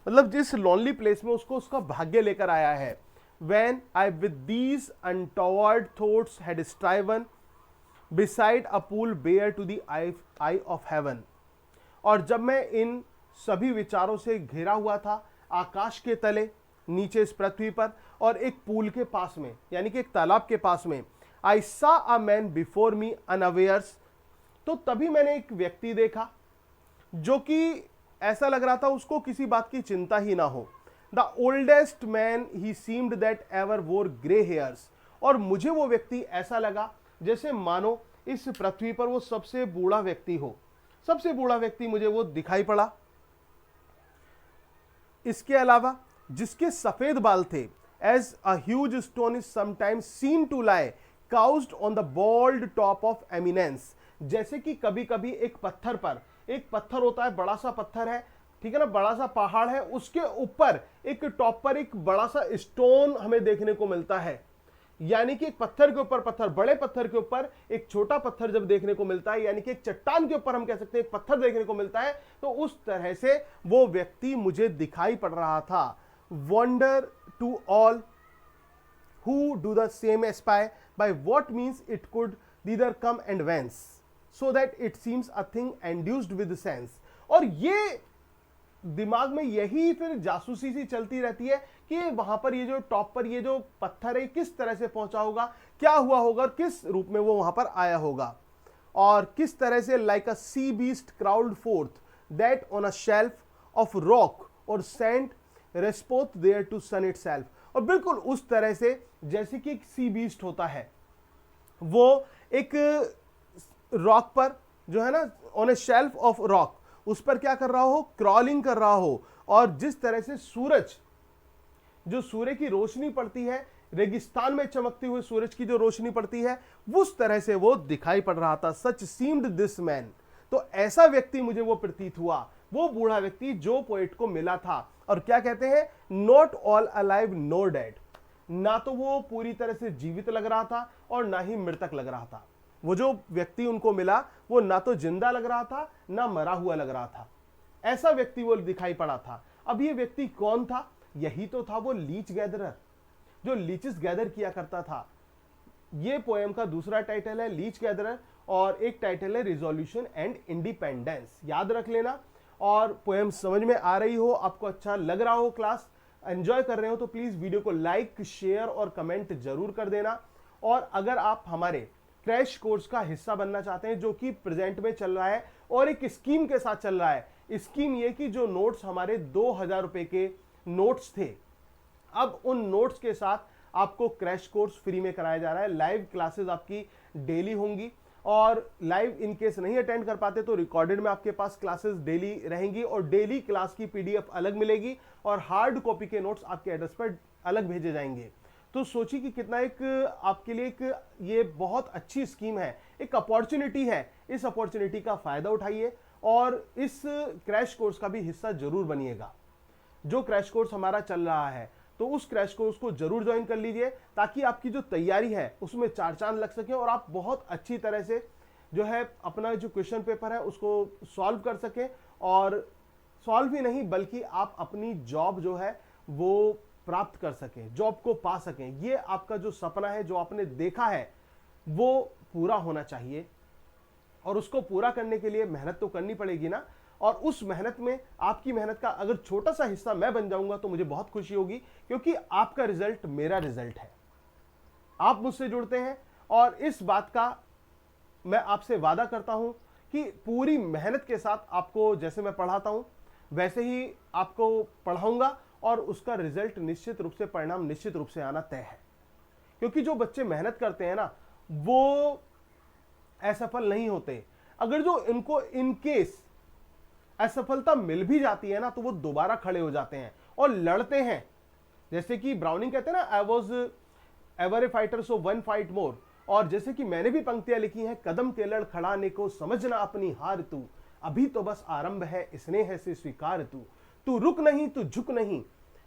[SPEAKER 2] मतलब जिस लॉनली प्लेस में उसको उसका भाग्य लेकर आया है। When I with these untoward thoughts had striven beside a pool bare to the eye of heaven, और जब मैं इन सभी विचारों से घिरा हुआ था, आकाश के तले, नीचे इस पृथ्वी पर, और एक पूल के पास में, यानी कि एक तालाब के पास में, I saw a man before me unawares, तो तभी मैंने एक व्यक्ति देखा जो कि ऐसा लग रहा था उसको किसी बात की चिंता ही ना हो। The oldest man he seemed that ever wore grey hairs, और मुझे वो व्यक्ति ऐसा लगा जैसे मानो इस पृथ्वी पर वो सबसे बूढ़ा व्यक्ति हो, सबसे बूढ़ा व्यक्ति मुझे वो दिखाई पड़ा। इसके अलावा जिसके सफेद बाल थे, as a huge stone is sometimes seen to lie couched on the bald top of eminence, जैसे कि कभी कभी एक पत्थर पर, एक पत्थर होता है, बड़ा सा पत्थर है, ठीक है ना, बड़ा सा पहाड़ है, उसके ऊपर एक टॉप पर एक बड़ा सा स्टोन हमें देखने को मिलता है। यानी कि एक पत्थर के ऊपर पत्थर, बड़े पत्थर के ऊपर एक छोटा पत्थर जब देखने को मिलता है, यानी कि एक चट्टान के ऊपर हम कह सकते हैं एक पत्थर देखने को मिलता है, तो उस तरह से वो व्यक्ति मुझे दिखाई पड़ रहा था। Wonder to all who do the same aspire by what means it could neither come and whence, so that it seems a thing induced with sense। और ये दिमाग में यही फिर जासूसी सी चलती रहती है कि वहां पर ये जो टॉप पर ये जो पत्थर है किस तरह से पहुंचा होगा, क्या हुआ होगा, किस रूप में वो वहां पर आया होगा, और किस तरह से like a sea beast crawled forth that on a shelf of rock or sand reposeth there to sun itself. और बिल्कुल उस तरह से जैसे कि एक सी बीस्ट होता है, वो एक रॉक पर जो है ना, on A shelf of rock, उस पर क्या कर रहा हो, क्रॉलिंग कर रहा हो, और जिस तरह से सूरज, जो सूर्य की रोशनी पड़ती है, रेगिस्तान में चमकते हुए सूरज की जो रोशनी पड़ती है, उस तरह से वो दिखाई पड़ रहा था। सच सीम्ड दिस मैन, तो ऐसा व्यक्ति मुझे वो प्रतीत हुआ, वो बूढ़ा व्यक्ति जो पोएट को मिला था। और क्या कहते हैं, not all alive NOR dead, ना तो वो पूरी तरह से जीवित लग रहा था और ना ही मृतक लग रहा था। वो जो व्यक्ति उनको मिला वो ना तो जिंदा लग रहा था ना मरा हुआ लग रहा था, ऐसा व्यक्ति वो दिखाई पड़ा था। अब ये व्यक्ति कौन था? यही तो था वो लीच गैदरर, जो लीचेस गैदर किया करता था। ये पोएम का दूसरा टाइटल है लीच गैदरर, और एक टाइटल है रिजोल्यूशन एंड इंडिपेंडेंस। याद रख लेना। और पोएम समझ में आ रही हो, आपको अच्छा लग रहा हो, क्लास एंजॉय कर रहे हो, तो प्लीज वीडियो को लाइक, शेयर और कमेंट जरूर कर देना। और अगर आप हमारे क्रैश कोर्स का हिस्सा बनना चाहते हैं जो कि प्रेजेंट में चल रहा है और एक स्कीम के साथ चल रहा है। स्कीम ये कि जो नोट्स हमारे 2000 रुपए के नोट्स थे, अब उन नोट्स के साथ आपको क्रैश कोर्स फ्री में कराया जा रहा है। लाइव क्लासेस आपकी डेली होंगी और लाइव इन केस नहीं अटेंड कर पाते तो रिकॉर्डेड में आपके पास क्लासेस डेली रहेंगी और डेली क्लास की पीडीएफ अलग मिलेगी और हार्ड कॉपी के नोट्स आपके एड्रेस पर अलग भेजे जाएंगे। तो सोचिए कि कितना एक आपके लिए एक ये बहुत अच्छी स्कीम है, एक अपॉर्चुनिटी है। इस अपॉर्चुनिटी का फायदा उठाइए और इस क्रैश कोर्स का भी हिस्सा जरूर बनिएगा। जो क्रैश कोर्स हमारा चल रहा है तो उस क्रैश कोर्स को जरूर ज्वाइन कर लीजिए ताकि आपकी जो तैयारी है उसमें चार चांद लग सके और आप बहुत अच्छी तरह से जो है अपना जो क्वेश्चन पेपर है उसको सॉल्व कर सकें और सॉल्व ही नहीं बल्कि आप अपनी जॉब जो है वो प्राप्त कर सकें, जॉब को पा सकें। ये आपका जो सपना है, जो आपने देखा है, वो पूरा होना चाहिए और उसको पूरा करने के लिए मेहनत तो करनी पड़ेगी ना। और उस मेहनत में आपकी मेहनत का अगर छोटा सा हिस्सा मैं बन जाऊंगा तो मुझे बहुत खुशी होगी, क्योंकि आपका रिजल्ट मेरा रिजल्ट है। आप मुझसे जुड़ते हैं और इस बात का मैं आपसे वादा करता हूं कि पूरी मेहनत के साथ आपको जैसे मैं पढ़ाता हूं वैसे ही आपको पढ़ाऊंगा और उसका रिजल्ट निश्चित रूप से, परिणाम निश्चित रूप से आना तय है। क्योंकि जो बच्चे मेहनत करते हैं ना वो असफल नहीं होते। अगर जो इनको इनकेस असफलता मिल भी जाती है ना तो वो दोबारा खड़े हो जाते हैं और लड़ते हैं। जैसे कि ब्राउनिंग कहते हैं ना, I was ever a fighter so one fight more. और जैसे कि मैंने भी पंक्तियां लिखी हैं, कदम के लड़ खड़ाने को समझना अपनी हार तू, अभी तो बस आरंभ है स्नेह से स्वीकार तू, तू रुक नहीं तू झुक नहीं,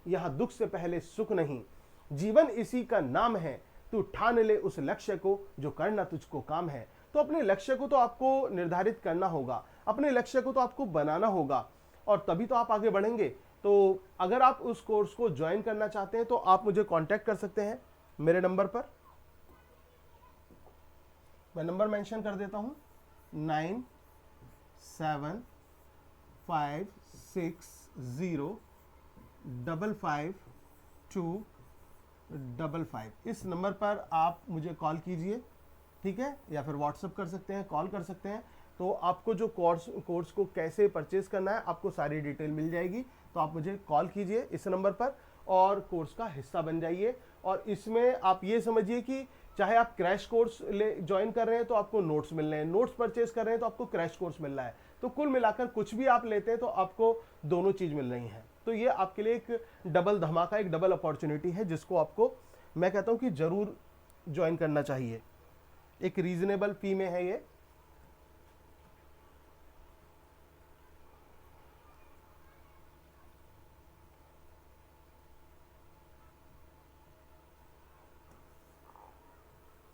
[SPEAKER 2] यहां दुख से पहले सुख नहीं, जीवन इसी का नाम है, तू ठान ले उस लक्ष्य को जो करना तुझको काम है। तो अपने लक्ष्य को तो आपको निर्धारित करना होगा, अपने लक्ष्य को तो आपको बनाना होगा और तभी तो आप आगे बढ़ेंगे। तो अगर आप उस कोर्स को ज्वाइन करना चाहते हैं तो आप मुझे कांटेक्ट कर सकते हैं मेरे नंबर पर। मैं नंबर मेंशन कर देता हूं 9756055255। इस नंबर पर आप मुझे कॉल कीजिए, ठीक है, या फिर व्हाट्सएप कर सकते हैं, कॉल कर सकते हैं। तो आपको जो कोर्स को कैसे परचेज करना है आपको सारी डिटेल मिल जाएगी। तो आप मुझे कॉल कीजिए इस नंबर पर और कोर्स का हिस्सा बन जाइए। और इसमें आप ये समझिए कि चाहे आप क्रैश कोर्स ज्वाइन कर रहे हैं तो आपको नोट्स मिल रहे हैं, नोट्स परचेज कर रहे हैं तो आपको क्रैश कोर्स मिल रहा है। तो कुल मिलाकर कुछ भी आप लेते हैं तो आपको दोनों चीज मिल रही हैं। तो ये आपके लिए एक डबल धमाका, एक डबल अपॉर्चुनिटी है जिसको आपको मैं कहता हूं कि जरूर ज्वाइन करना चाहिए। एक रीजनेबल फी में है ये।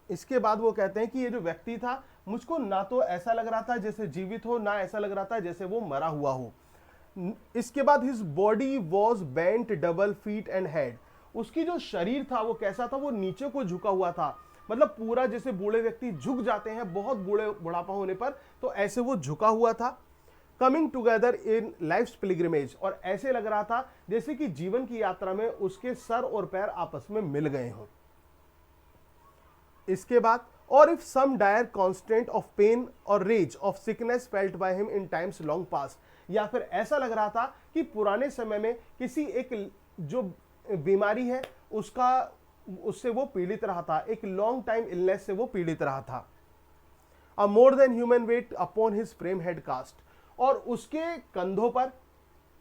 [SPEAKER 2] इसके बाद वो कहते हैं कि ये जो व्यक्ति था मुझको ना तो ऐसा लग रहा था जैसे जीवित हो, ना ऐसा लग रहा था जैसे वो मरा हुआ हो। इसके बाद his body was bent double feet and head. उसकी जो शरीर था वो कैसा था, वो नीचे को झुका हुआ था। मतलब पूरा जैसे बूढ़े व्यक्ति झुक जाते हैं बहुत बुढ़ापा होने पर, तो ऐसे वो झुका हुआ था। Coming together in life's pilgrimage, और ऐसे लग रहा था जैसे कि जीवन की यात्रा में उसके सर और पैर आपस में मिल गए हों। इसके बाद और if some dire constant of pain or rage of sickness felt by him in times long past, या फिर ऐसा लग रहा था कि पुराने समय में किसी एक जो बीमारी है उससे वो पीड़ित रहा था, एक लॉन्ग टाइम इलनेस से वो पीड़ित रहा था। A more than human weight upon his frame had cast, और उसके कंधों पर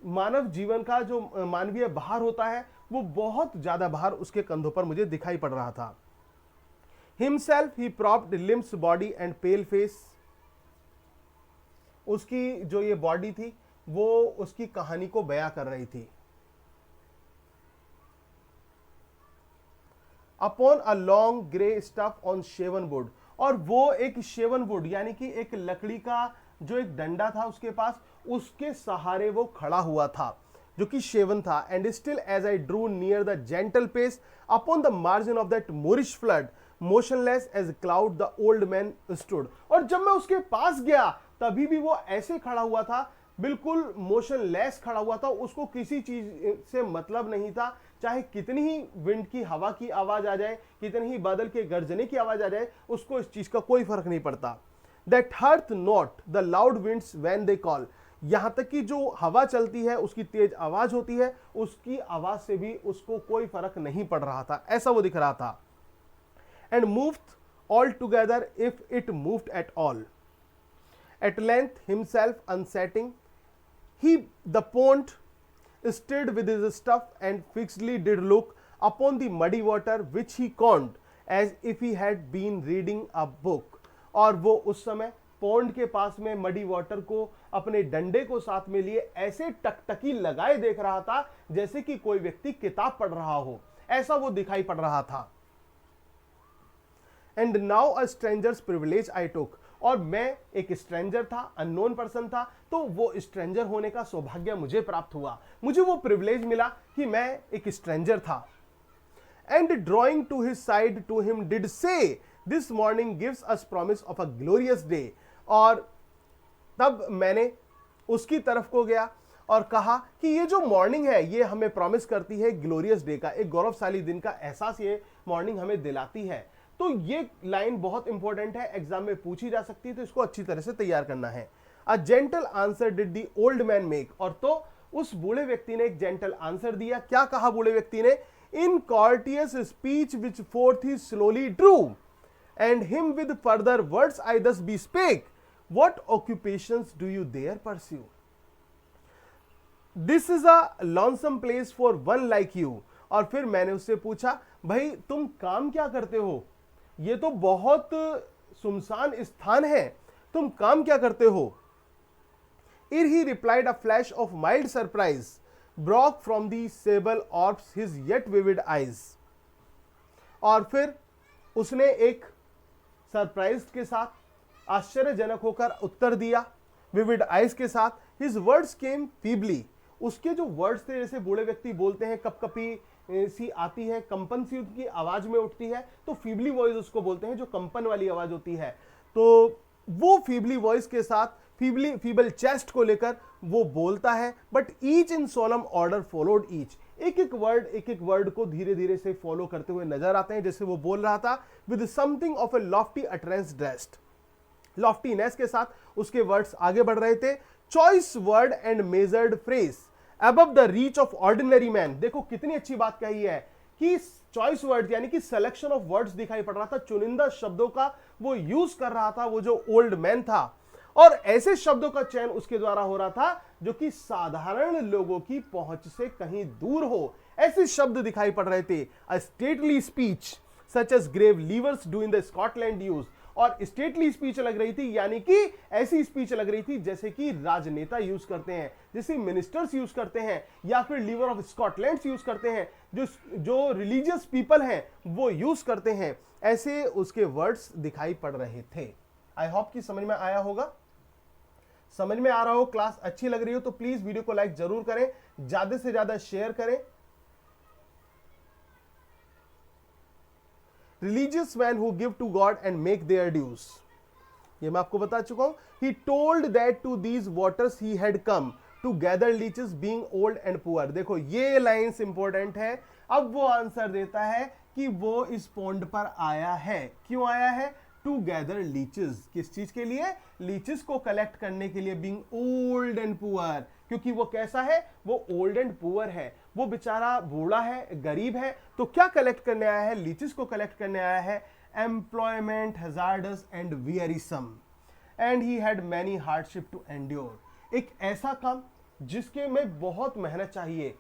[SPEAKER 2] मानव जीवन का जो मानवीय भार होता है वो बहुत ज्यादा भार उसके कंधों पर मुझे दिखाई पड़ रहा था। Himself he propped limbs, body and pale face. उसकी जो ये बॉडी थी वो उसकी कहानी को बयां कर रही थी। Upon a long grey stuff on shaven wood, और वो एक शेवन वुड यानी कि एक लकड़ी का जो एक डंडा था उसके पास, उसके सहारे वो खड़ा हुआ था जो कि शेवन था। And still as I drew near the gentle pace upon the margin of that moorish flood motionless as cloud the old man stood. और जब मैं उसके पास गया तभी भी वो ऐसे खड़ा हुआ था, बिल्कुल मोशनलेस खड़ा हुआ था। उसको किसी चीज से मतलब नहीं था, चाहे कितनी ही विंड की हवा की आवाज आ जाए, कितनी ही बादल के गरजने की आवाज आ जाए, उसको इस चीज का कोई फर्क नहीं पड़ता। That hearth not the loud winds when they call, यहां तक कि जो हवा चलती है उसकी तेज आवाज होती है, उसकी आवाज से भी उसको कोई फर्क नहीं पड़ रहा था, ऐसा वो दिख रहा था। And moved all together if it moved at all. At length himself unsetting, he the pond stirred with his stuff and fixedly did look upon the muddy water which he conned as if he had been reading a book। और वो उस समय pond के पास में muddy water को अपने डंडे को साथ में लिए ऐसे टकटकी लगाए देख रहा था जैसे कि कोई व्यक्ति किताब पढ़ रहा हो, ऐसा वो दिखाई पड़ रहा था। And now a stranger's privilege I took, और मैं एक स्ट्रेंजर था, अननोन पर्सन था, तो वो स्ट्रेंजर होने का सौभाग्य मुझे प्राप्त हुआ, मुझे वो प्रिविलेज मिला कि मैं एक स्ट्रेंजर था। And drawing to his side to him did say this morning gives us promise of a glorious day, और तब मैंने उसकी तरफ को गया और कहा कि ये जो मॉर्निंग है ये हमें प्रॉमिस करती है ग्लोरियस डे का, एक गौरवशाली दिन का एहसास ये मॉर्निंग हमें दिलाती है। तो ये लाइन बहुत इंपॉर्टेंट है, एग्जाम में पूछी जा सकती है, तो इसको अच्छी तरह से तैयार करना है। A gentle answer did the old man make, और तो उस बूढ़े व्यक्ति ने एक जेंटल आंसर दिया। क्या कहा बूढ़े व्यक्ति ने? In courteous speech which forth he slowly drew and him with further words I thus bespake, what occupations do you there pursue, this is a lonesome place for one like you. और फिर मैंने उससे पूछा, भाई तुम काम क्या करते हो, ये तो बहुत सुनसान स्थान है, तुम काम क्या करते हो? Ere he replied, a flash of mild surprise broke from the sable orbs his yet vivid eyes। और फिर उसने एक सरप्राइज के साथ, आश्चर्यजनक होकर उत्तर दिया, विविड आइज के साथ। हिज वर्ड्स केम फीबली, उसके जो वर्ड्स थे, जैसे बूढ़े व्यक्ति बोलते हैं, कपकपी सी आती है, कंपन सी उनकी आवाज में उठती है, तो फीबली वॉइस उसको बोलते हैं, जो कंपन वाली आवाज होती है। तो वो फीबली वॉइस के साथ, फीबल चेस्ट को लेकर वो बोलता है, but each in solemn order followed each, एक एक वर्ड को धीरे धीरे से फॉलो करते हुए नजर आते हैं, जैसे वो बोल रहा था, with something of A Lofty utterance dressed, लॉफ्टीनेस के साथ उसके वर्ड्स आगे बढ़ रहे थे। Choice word and measured phrase above the reach of ordinary man, देखो कितनी अच्छी बात कही है कि चॉइस वर्ड यानी कि सिलेक्शन ऑफ वर्ड्स दिखाई पड़ रहा था, चुनिंदा शब्दों का वो यूज कर रहा था, वो जो ओल्ड मैन था, और ऐसे शब्दों का चयन उसके द्वारा हो रहा था जो कि साधारण लोगों की पहुंच से कहीं दूर हो, ऐसे शब्द दिखाई पड़ रहे थे। A stately speech such as grave livers do in the Scotland use, और स्टेटली स्पीच लग रही थी, यानी कि ऐसी स्पीच लग रही थी जैसे कि राजनेता यूज करते हैं, जैसे मिनिस्टर्स यूज करते हैं, या फिर लीवर ऑफ स्कॉटलैंड यूज करते हैं, जो रिलीजियस पीपल हैं वो यूज करते हैं, ऐसे उसके वर्ड्स दिखाई पड़ रहे थे। आई होप कि समझ में आया होगा। समझ में आ रहा हो, क्लास अच्छी लग रही हो तो प्लीज वीडियो को लाइक जरूर करें, ज्यादा से ज्यादा शेयर करें। Religious man who give to God and make their dues, ये मैं आपको बता चुका हूं। He told that to these waters he had come to gather leeches being old and poor, देखो ये लाइंस इंपॉर्टेंट है। अब वो आंसर देता है कि वो इस पॉन्ड पर आया है, क्यों आया है? टू गैदर लीचेस, किस चीज के लिए? लीचेस को कलेक्ट करने के लिए, बीइंग ओल्ड एंड पुअर, क्योंकि वो कैसा है? वो ओल्ड एंड पुअर है, वो बेचारा बूढ़ा है, गरीब है, तो क्या कलेक्ट करने आया है? लीचेस को कलेक्ट करने आया है। Employment hazardous and wearisome and he had many hardship to endure, एक ऐसा काम जिसके में बहुत मेहनत चाहिए,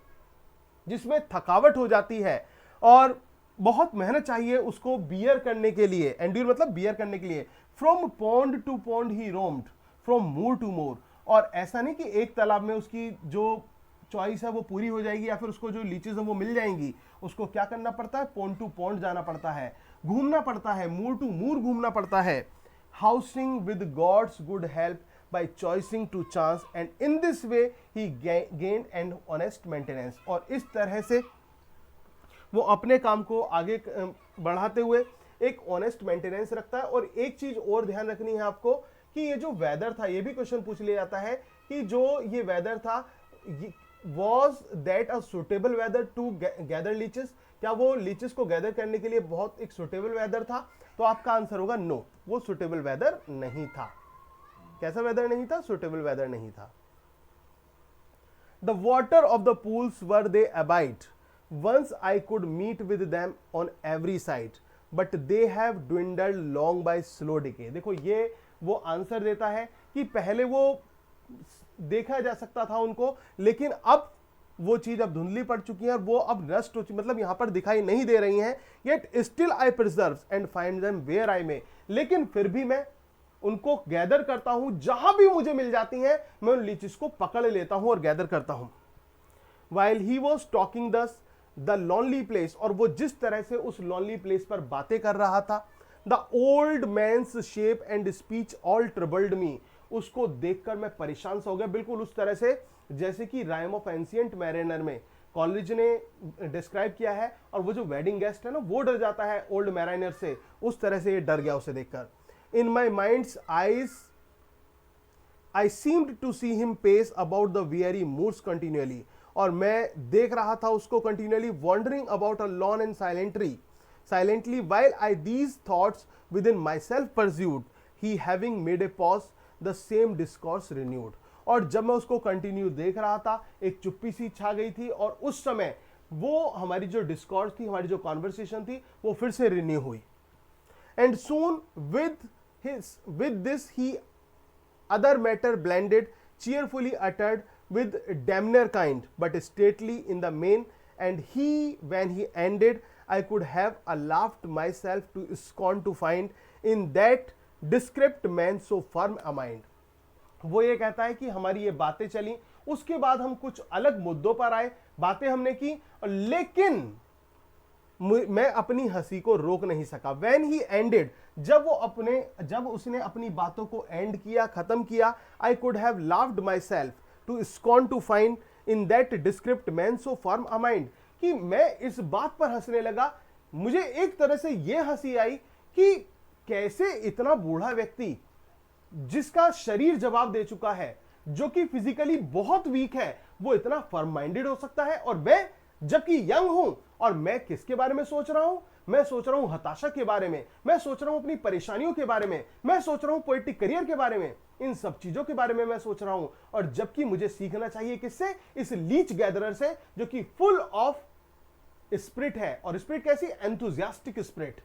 [SPEAKER 2] जिसमें थकावट हो जाती है और बहुत मेहनत चाहिए उसको बियर करने के लिए, एंड्योर मतलब बियर करने के लिए। From pond to pond he roamed from moor to moor, और ऐसा नहीं कि एक तालाब में उसकी जो चॉइस है वो पूरी हो जाएगी या फिर उसको जो लीचेस है वो मिल जाएंगी, उसको क्या करना पड़ता है? पॉन्ड टू पॉन्ड जाना पड़ता है, घूमना पड़ता है, मूर टू मूर घूमना पड़ता है। Housing with God's good help by choicing to chance and in this way he gain and honest maintenance, और इस तरह से वो अपने काम को आगे बढ़ाते हुए एक ऑनेस्ट मेंटेनेंस रखता है। और एक चीज और ध्यान रखनी है आपको कि ये जो वेदर था, ये भी क्वेश्चन पूछ लिया जाता है कि जो ये वेदर था was that a suitable weather to gather leeches, क्या वो लीचेस को गैदर करने के लिए बहुत एक सुटेबल वेदर था? तो आपका आंसर होगा नो, वो सुटेबल वेदर नहीं था। कैसा वेदर नहीं था? सुटेबल वेदर नहीं था। The water of the pools where they abide, once I could meet with them on every side, but they have dwindled long by slow decay. देखो ये वो आंसर देता है कि पहले वो देखा जा सकता था उनको, लेकिन अब वो चीज अब धुंधली पड़ चुकी है और वो अब नष्ट हो चुकी, मतलब यहां पर दिखाई नहीं दे रही हैं। Yet still I preserve and find them where I may, लेकिन फिर भी मैं उनको गैदर करता हूं, जहां भी मुझे मिल जाती हैं मैं उन लीचीज को पकड़ लेता हूं और गैदर करता हूं। वाइल ही वॉज टॉकिंग दस द लॉनली प्लेस, और वो जिस तरह से उस लॉनली प्लेस पर बातें कर रहा था, the old man's shape and speech all troubled me, उसको देखकर मैं परेशान सा हो गया, बिल्कुल उस तरह से जैसे कि राइम ऑफ एंशिएंट मैरिनर में कॉलेज ने डिस्क्राइब किया है, और वो जो वेडिंग गेस्ट है ना वो डर जाता है ओल्ड मैरिनर से, उस तरह से ये डर गया उसे देखकर। In my mind's eyes I seemed to see him pace about the very moors continuously, और मैं देख रहा था उसको continuously wandering about a lone and silently while I these thoughts within myself pursued, he having made a pause, the same discourse renewed। और जब मैं उसको कंटिन्यू देख रहा था एक चुप्पी सी छा गई थी, और उस समय वो हमारी जो डिस्कॉर्स थी, हमारी जो कॉन्वर्सेशन थी, वो फिर से रिन्यू हुई। And soon with this he other matter blended, cheerfully uttered with damner kind, but stately in the main, and he, when he ended, I could have laughed myself to scorn to find in that descript man so firm a mind। वो ये कहता है कि हमारी ये बातें चली, उसके बाद हम कुछ अलग मुद्दों पर आए, बातें हमने की, लेकिन मैं अपनी हंसी को रोक नहीं सका। When he ended, जब उसने अपनी बातों को एंड किया, खत्म किया, I could have laughed myself to scorn to find in that descript man so firm a mind, कि मैं इस बात पर हंसने लगा, मुझे एक तरह से यह हंसी आई कि कैसे इतना बूढ़ा व्यक्ति जिसका शरीर जवाब दे चुका है, जो कि फिजिकली बहुत वीक है, वो इतना फर्म माइंडेड हो सकता है, और मैं जबकि यंग हूं, और मैं किसके बारे में सोच रहा हूं? मैं सोच रहा हूं हताशा के बारे में, मैं सोच रहा हूं अपनी परेशानियों के बारे में, मैं सोच रहा हूं पोएटिक करियर के बारे में, इन सब चीजों के बारे में मैं सोच रहा हूं। और जबकि मुझे सीखना चाहिए किससे? इस लीच गैदरर से, जो कि फुल ऑफ स्पिरिट है, और स्पिरिट कैसी? एंथुजियास्टिक स्पिरिट,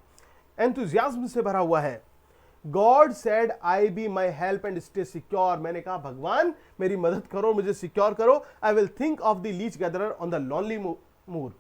[SPEAKER 2] एंथुजियाज्म से भरा हुआ है। God said I be my help and stay secure, मैंने कहा भगवान मेरी मदद करो, मुझे सिक्योर करो। I will think of the leech gatherer on the lonely moor,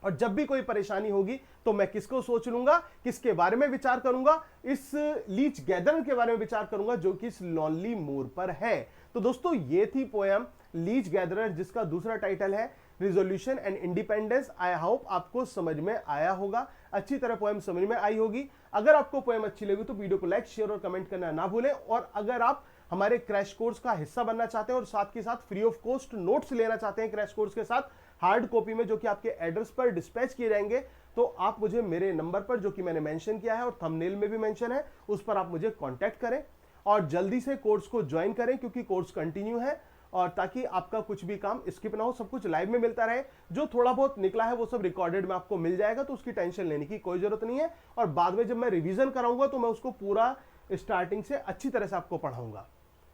[SPEAKER 2] और जब भी कोई परेशानी होगी तो मैं किसको सोच लूंगा, किसके बारे में विचार करूंगा? इस लीच गैदरर के बारे में विचार करूंगा, जो कि इस लॉनली मूर पर है। तो दोस्तों ये थी पोएम लीच गैदरर, जिसका दूसरा टाइटल है resolution and independence. I hope आपको समझ में आया होगा, अच्छी तरह पोएम समझ में आई होगी। अगर आपको पोएम अच्छी लगी तो वीडियो को लाइक, शेयर और कमेंट करना ना भूलें। और अगर आप हमारे क्रैश कोर्स का हिस्सा बनना चाहते हैं और साथ के साथ फ्री ऑफ कॉस्ट नोट्स लेना चाहते हैं क्रैश कोर्स के साथ हार्ड कॉपी में, जो कि आपके एड्रेस पर डिस्पैच किए जाएंगे, तो आप मुझे मेरे नंबर पर, जो कि मैंने मेंशन किया है और थंबनेल में भी मेंशन है, उस पर आप मुझे कांटेक्ट करें और जल्दी से कोर्स को ज्वाइन करें, क्योंकि कोर्स कंटिन्यू है, और ताकि आपका कुछ भी काम स्किप ना हो, सब कुछ लाइव में मिलता रहे। जो थोड़ा बहुत निकला है वो सब रिकॉर्डेड में आपको मिल जाएगा, तो उसकी टेंशन लेने की कोई जरूरत नहीं है। और बाद में जब मैं रिवीजन कराऊंगा तो मैं उसको पूरा स्टार्टिंग से अच्छी तरह से आपको पढ़ाऊंगा।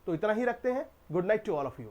[SPEAKER 2] तो इतना ही रखते हैं। Good night to all of you.